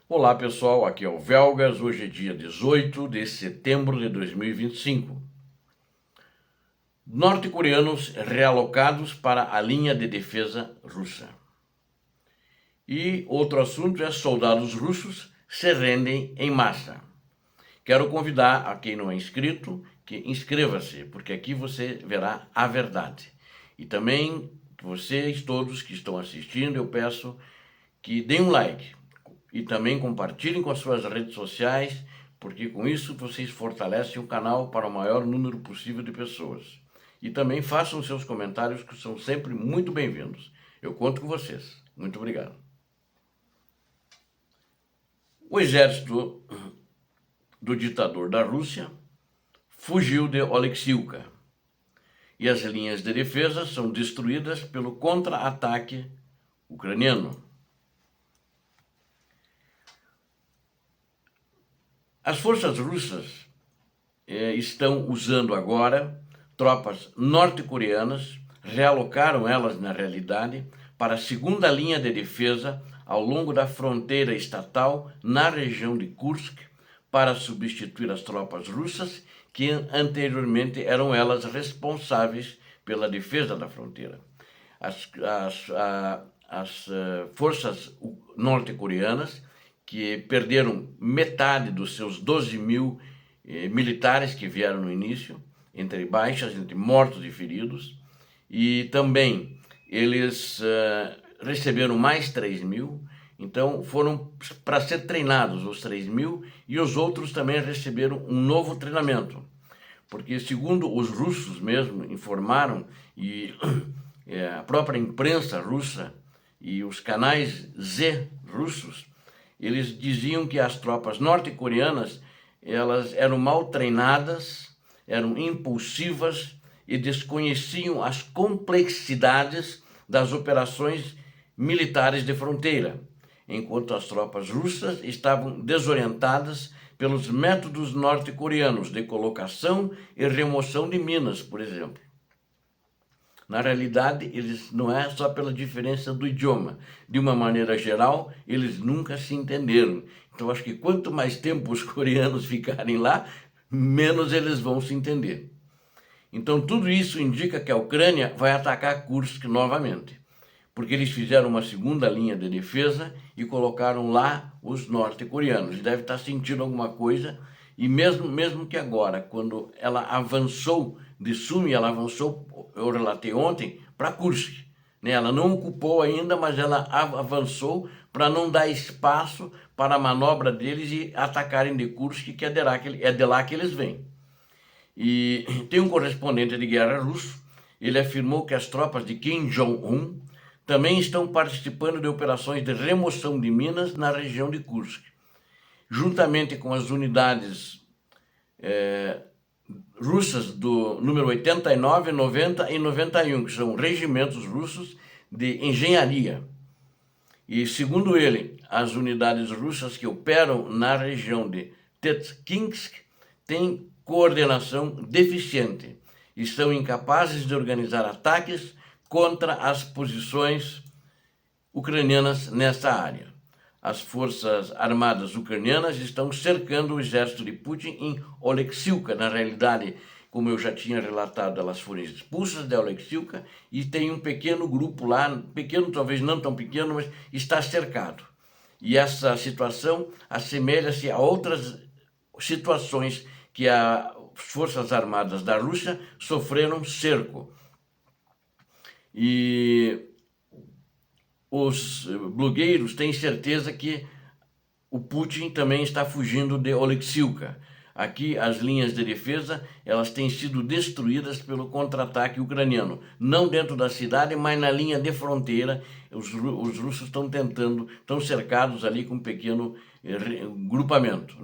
Olá pessoal, aqui é o Velgas, hoje é dia 18 de setembro de 2025. Norte-coreanos realocados para a linha de defesa russa. E outro assunto é soldados russos se rendem em massa. Quero convidar a quem não é inscrito que inscreva-se, porque aqui você verá a verdade. E também vocês todos que estão assistindo, eu peço que deem um like e também compartilhem com as suas redes sociais, porque com isso vocês fortalecem o canal para o maior número possível de pessoas. E também façam seus comentários, que são sempre muito bem-vindos. Eu conto com vocês. Muito obrigado. O exército do ditador da Rússia fugiu de Oleksiivka e as linhas de defesa são destruídas pelo contra-ataque ucraniano. As forças russas estão usando agora tropas norte-coreanas, realocaram elas na realidade para a segunda linha de defesa ao longo da fronteira estatal na região de Kursk, para substituir as tropas russas que anteriormente eram elas responsáveis pela defesa da fronteira. As forças norte-coreanas, que perderam metade dos seus 12 mil militares que vieram no início, entre baixas, entre mortos e feridos, e também eles receberam mais 3 mil, então foram para ser treinados os 3 mil, e os outros também receberam um novo treinamento, porque segundo os russos mesmo informaram, e a própria imprensa russa e os canais Z russos, eles diziam que as tropas norte-coreanas elas eram mal treinadas, eram impulsivas e desconheciam as complexidades das operações militares de fronteira, enquanto as tropas russas estavam desorientadas pelos métodos norte-coreanos de colocação e remoção de minas, por exemplo. Na realidade, eles não é só pela diferença do idioma. De uma maneira geral, eles nunca se entenderam. Então, acho que quanto mais tempo os coreanos ficarem lá, menos eles vão se entender. Então, tudo isso indica que a Ucrânia vai atacar Kursk novamente, porque eles fizeram uma segunda linha de defesa e colocaram lá os norte-coreanos. Deve estar sentindo alguma coisa, e mesmo que agora, quando ela avançou de Sumi, ela avançou, eu relatei ontem, para Kursk. Ela não ocupou ainda, mas ela avançou para não dar espaço para a manobra deles e atacarem de Kursk, que é de lá que eles vêm. E tem um correspondente de guerra russo, ele afirmou que as tropas de Kim Jong-un também estão participando de operações de remoção de minas na região de Kursk, juntamente com as unidades russas do número 89, 90 e 91, que são regimentos russos de engenharia. E, segundo ele, as unidades russas que operam na região de Tetkinsk têm coordenação deficiente e são incapazes de organizar ataques contra as posições ucranianas nessa área. As forças armadas ucranianas estão cercando o exército de Putin em Oleksiivka. Na realidade, como eu já tinha relatado, elas foram expulsas de Oleksiivka e tem um pequeno grupo lá, pequeno, talvez não tão pequeno, mas está cercado. E essa situação assemelha-se a outras situações que as forças armadas da Rússia sofreram cerco. E os blogueiros têm certeza que o Putin também está fugindo de Oleksiivka. Aqui as linhas de defesa elas têm sido destruídas pelo contra-ataque ucraniano, não dentro da cidade, mas na linha de fronteira. Os russos estão cercados ali com um pequeno grupamento,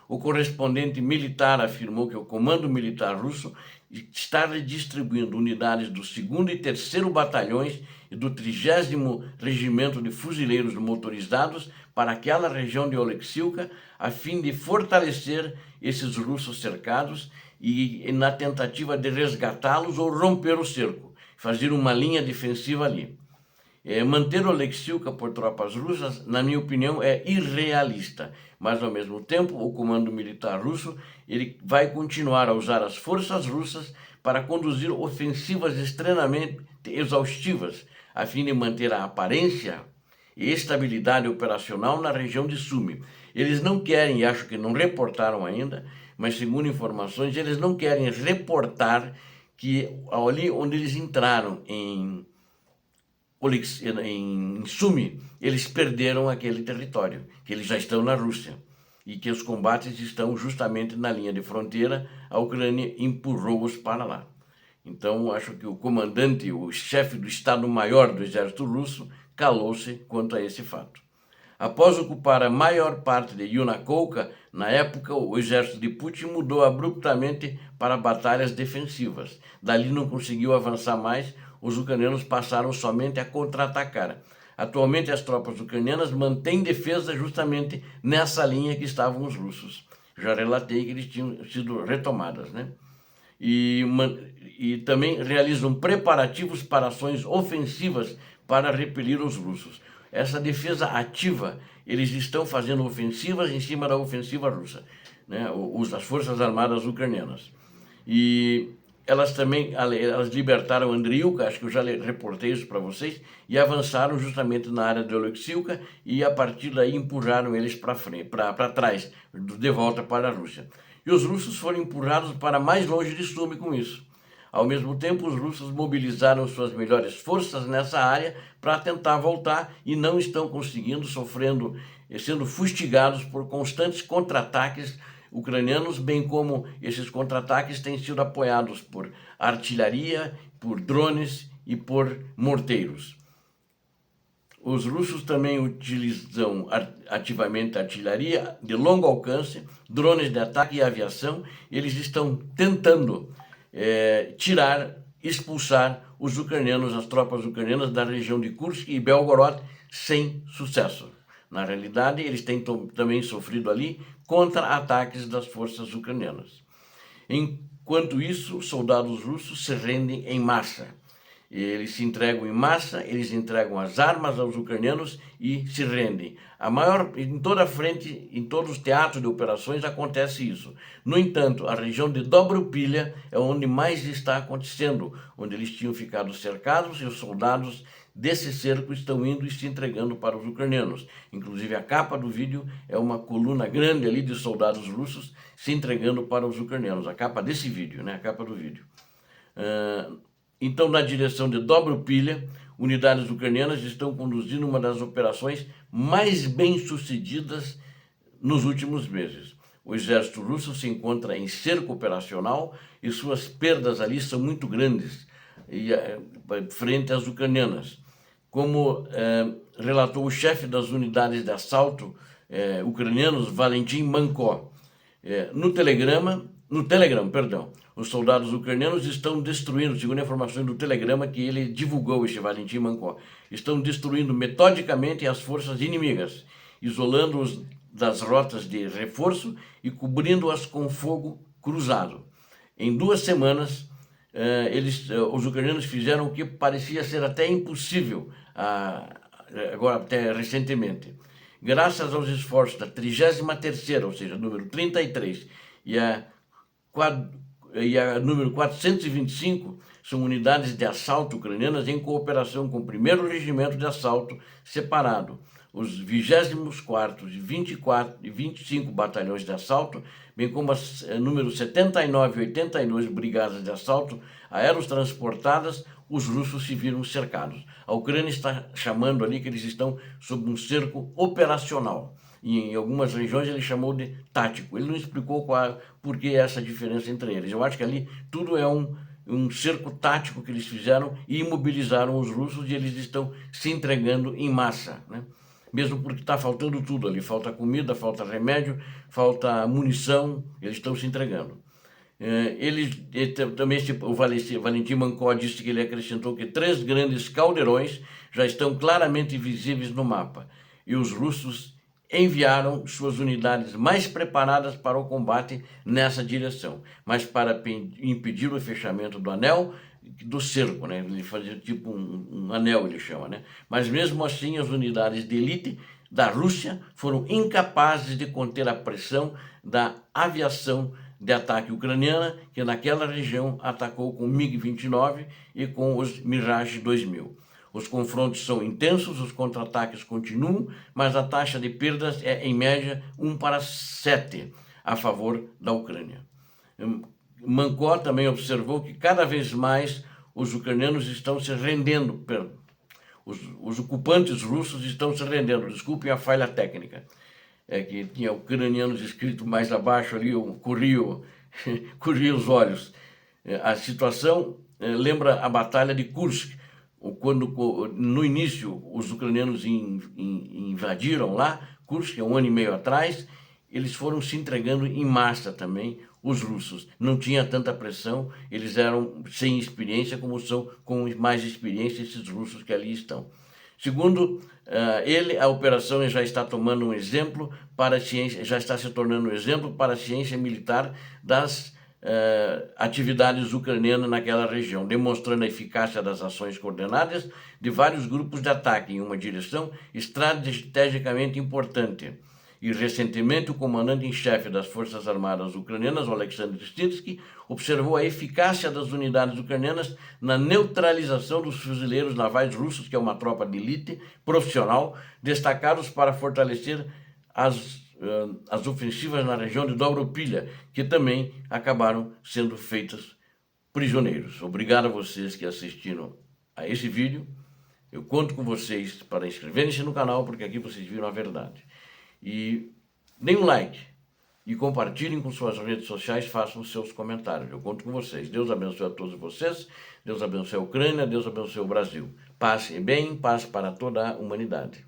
O correspondente militar afirmou que o comando militar russo está redistribuindo unidades do 2º e 3º batalhões e do 30º Regimento de Fuzileiros Motorizados para aquela região de Oleksiivka, a fim de fortalecer esses russos cercados e na tentativa de resgatá-los ou romper o cerco, fazer uma linha defensiva ali. Manter Oleksiuka por tropas russas, na minha opinião, é irrealista. Mas, ao mesmo tempo, o comando militar russo ele vai continuar a usar as forças russas para conduzir ofensivas extremamente exaustivas, a fim de manter a aparência e estabilidade operacional na região de Sumy. Eles não querem, e acho que não reportaram ainda, mas segundo informações, eles não querem reportar que ali onde eles entraram em Sumy, eles perderam aquele território, que eles já estão na Rússia e que os combates estão justamente na linha de fronteira, a Ucrânia empurrou-os para lá. Então, acho que o comandante, o chefe do Estado-Maior do Exército Russo, calou-se quanto a esse fato. Após ocupar a maior parte de Yunakovka, na época o exército de Putin mudou abruptamente para batalhas defensivas. Dali não conseguiu avançar mais, os ucranianos passaram somente a contra-atacar. Atualmente as tropas ucranianas mantêm defesa justamente nessa linha que estavam os russos. Já relatei que eles tinham sido retomadas, né? E também realizam preparativos para ações ofensivas para repelir os russos. Essa defesa ativa, eles estão fazendo ofensivas em cima da ofensiva russa, né? As forças armadas ucranianas. E elas também libertaram Andriivka, acho que eu já reportei isso para vocês, e avançaram justamente na área de Oleksiuka e a partir daí empurraram eles para trás, de volta para a Rússia. E os russos foram empurrados para mais longe de Sumy com isso. Ao mesmo tempo, os russos mobilizaram suas melhores forças nessa área para tentar voltar e não estão conseguindo, sendo fustigados por constantes contra-ataques ucranianos, bem como esses contra-ataques têm sido apoiados por artilharia, por drones e por morteiros. Os russos também utilizam ativamente artilharia de longo alcance, drones de ataque e aviação. Eles estão tentando expulsar os ucranianos, as tropas ucranianas da região de Kursk e Belgorod sem sucesso. Na realidade, eles têm também sofrido ali contra-ataques das forças ucranianas. Enquanto isso, soldados russos se rendem em massa. Eles se entregam em massa, eles entregam as armas aos ucranianos e se rendem. Em toda a frente, em todos os teatros de operações acontece isso. No entanto, a região de Dobropilha é onde mais está acontecendo, onde eles tinham ficado cercados e os soldados desse cerco estão indo e se entregando para os ucranianos. Inclusive a capa do vídeo é uma coluna grande ali de soldados russos se entregando para os ucranianos. A capa desse vídeo, né? A capa do vídeo. Então, na direção de Dobropilha, unidades ucranianas estão conduzindo uma das operações mais bem-sucedidas nos últimos meses. O exército russo se encontra em cerco operacional e suas perdas ali são muito grandes frente às ucranianas. Como relatou o chefe das unidades de assalto ucranianos, Valentin Manko, no Telegram, os soldados ucranianos estão destruindo, segundo informações do Telegrama que ele divulgou, este Valentin Manko, estão destruindo metodicamente as forças inimigas, isolando-os das rotas de reforço e cobrindo-as com fogo cruzado. Em 2 semanas, os ucranianos fizeram o que parecia ser até impossível, agora até recentemente. Graças aos esforços da 33ª, ou seja, número 33, e a número 425, são unidades de assalto ucranianas em cooperação com o 1º Regimento de Assalto separado, os 24º e 24 e 25 batalhões de assalto, bem como as número 79 e 82 brigadas de assalto aerotransportadas. Os russos se viram cercados. A Ucrânia está chamando ali que eles estão sob um cerco operacional. E em algumas regiões ele chamou de tático. Ele não explicou por que essa diferença entre eles. Eu acho que ali tudo é um cerco tático que eles fizeram e imobilizaram os russos e eles estão se entregando em massa, né? Mesmo porque está faltando tudo ali. Falta comida, falta remédio, falta munição, eles estão se entregando. Também o Valentin Manko disse que ele acrescentou que 3 grandes caldeirões já estão claramente visíveis no mapa. E os russos enviaram suas unidades mais preparadas para o combate nessa direção. Mas para impedir o fechamento do anel, do cerco, né? Ele fazia tipo um anel, ele chama, né? Mas mesmo assim as unidades de elite da Rússia foram incapazes de conter a pressão da aviação de ataque ucraniana, que naquela região atacou com MiG-29 e com os Mirage 2000. Os confrontos são intensos, os contra-ataques continuam, mas a taxa de perdas é, em média, 1:7 a favor da Ucrânia. Mankó também observou que cada vez mais os ucranianos estão se rendendo, os ocupantes russos estão se rendendo, desculpem a falha técnica, é que tinha ucranianos escrito mais abaixo ali, eu corria os olhos. A situação lembra a Batalha de Kursk, quando no início os ucranianos invadiram lá, Kursk, 1 ano e meio atrás, eles foram se entregando em massa também, os russos. Não tinha tanta pressão, eles eram sem experiência, como são com mais experiência esses russos que ali estão. Segundo ele, a operação já está tomando um exemplo para a ciência, já está se tornando um exemplo para a ciência militar das atividades ucranianas naquela região, demonstrando a eficácia das ações coordenadas de vários grupos de ataque em uma direção estrategicamente importante. E recentemente o comandante em chefe das Forças Armadas Ucranianas, Oleksandr Sirski, observou a eficácia das unidades ucranianas na neutralização dos fuzileiros navais russos, que é uma tropa de elite profissional, destacados para fortalecer as ofensivas na região de Dobropilha, que também acabaram sendo feitas prisioneiros. Obrigado a vocês que assistiram a esse vídeo. Eu conto com vocês para inscreverem-se no canal, porque aqui vocês viram a verdade. E deem um like e compartilhem com suas redes sociais, façam os seus comentários. Eu conto com vocês. Deus abençoe a todos vocês, Deus abençoe a Ucrânia, Deus abençoe o Brasil. Paz e bem, paz para toda a humanidade.